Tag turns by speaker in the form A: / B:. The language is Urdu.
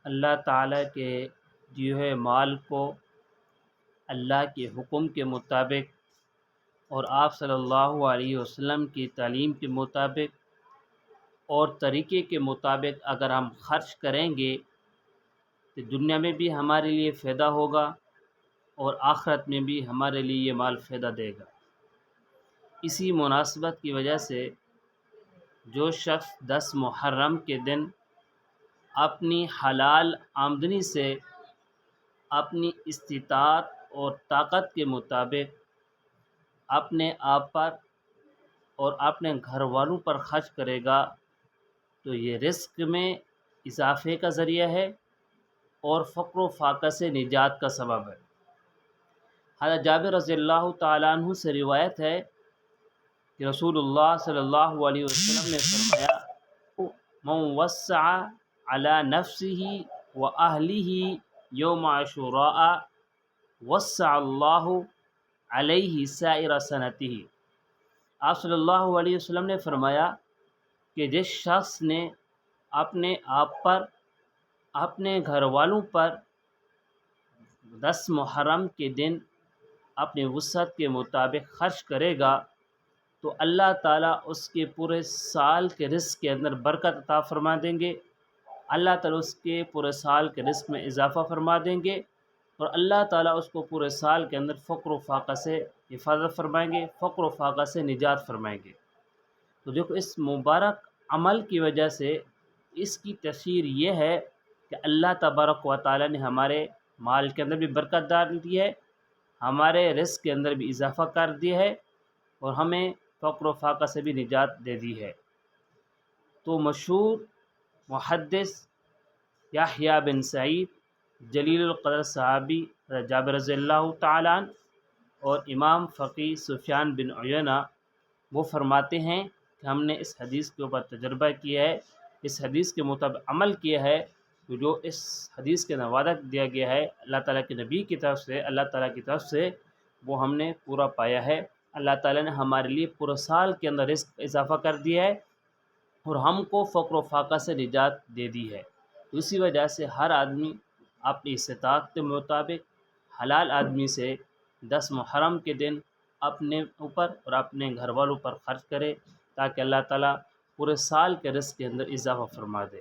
A: اللہ تعالیٰ کے دیے ہوئے مال کو اللہ کے حکم کے مطابق اور آپ صلی اللہ علیہ وسلم کی تعلیم کے مطابق اور طریقے کے مطابق اگر ہم خرچ کریں گے تو دنیا میں بھی ہمارے لیے فائدہ ہوگا اور آخرت میں بھی ہمارے لیے یہ مال فائدہ دے گا۔ اسی مناسبت کی وجہ سے جو شخص 10 محرم کے دن اپنی حلال آمدنی سے اپنی استطاعت اور طاقت کے مطابق اپنے آپ پر اور اپنے گھر والوں پر خرچ کرے گا تو یہ رزق میں اضافے کا ذریعہ ہے اور فقر و فاقہ سے نجات کا سبب ہے۔ حضرت جابر رضی اللہ تعالیٰ عنہ سے روایت ہے کہ رسول اللہ صلی اللہ علیہ وسلم نے فرمایا من وسع علی نفسه واہلہ یوم عاشوراء وسع اللہ علیہ سائر سنتہ۔ آپ صلی اللہ علیہ وسلم نے فرمایا کہ جس شخص نے اپنے آپ پر اپنے گھر والوں پر 10 محرم کے دن اپنے وسعت کے مطابق خرچ کرے گا تو اللہ تعالیٰ اس کے پورے سال کے رزق کے اندر برکت عطا فرما دیں گے، اللہ تعالیٰ اس کے پورے سال کے رزق میں اضافہ فرما دیں گے، اور اللہ تعالیٰ اس کو پورے سال کے اندر فقر و فاقہ سے حفاظت فرمائیں گے، فقر و فاقہ سے نجات فرمائیں گے۔ تو دیکھو اس مبارک عمل کی وجہ سے اس کی تفسیر یہ ہے کہ اللہ تبارک و تعالیٰ نے ہمارے مال کے اندر بھی برکت ڈال دی ہے، ہمارے رزق کے اندر بھی اضافہ کر دیا ہے، اور ہمیں فقر و فاقہ سے بھی نجات دے دی ہے۔ تو مشہور محدث یحییٰ بن سعید جلیل القدر صحابی جابر رضی اللہ تعالیٰ عنہ اور امام فقیہ سفیان بن عیینہ وہ فرماتے ہیں کہ ہم نے اس حدیث کے اوپر تجربہ کیا ہے، اس حدیث کے مطابق عمل کیا ہے، تو جو اس حدیث کے وعدہ دیا گیا ہے اللہ تعالیٰ کے نبی کی طرف سے، اللہ تعالیٰ کی طرف سے، وہ ہم نے پورا پایا ہے۔ اللہ تعالیٰ نے ہمارے لیے پورے سال کے اندر رزق اضافہ کر دیا ہے اور ہم کو فقر و فاقہ سے نجات دے دی ہے۔ تو اسی وجہ سے ہر آدمی اپنی استطاعت کے مطابق حلال آدمی سے 10 محرم کے دن اپنے اوپر اور اپنے گھر والوں پر خرچ کرے تاکہ اللہ تعالیٰ پورے سال کے رزق کے اندر اضافہ فرما دے۔